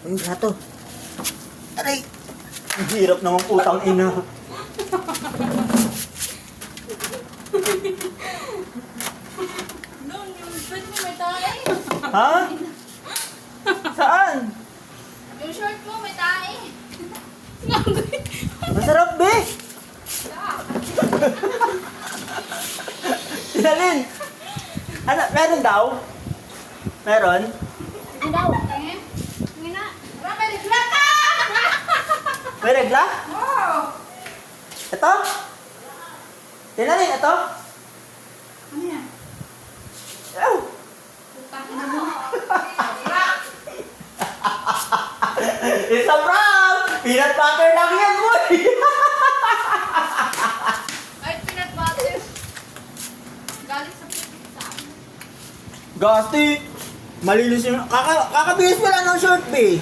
Ang gato. Aray! Ang hirap naman putang ina. Doon, yung shirt mo may tae. Ha? Saan? Yung shirt mo may tae. Masarap, be! Sinalin! Ano, meron daw? Meron? Hindi daw. Hindi na. Wala, may regla ka! May regla? Oo. Ito? Sinalin, ito? Ano yan? Ew! Putang ina mo. It's a prank! Peanut butter lang yan, boy! Ay, peanut butter. Galing sa pizza. Gasti! Malinis yung... kakabihis mo lang ng short, be!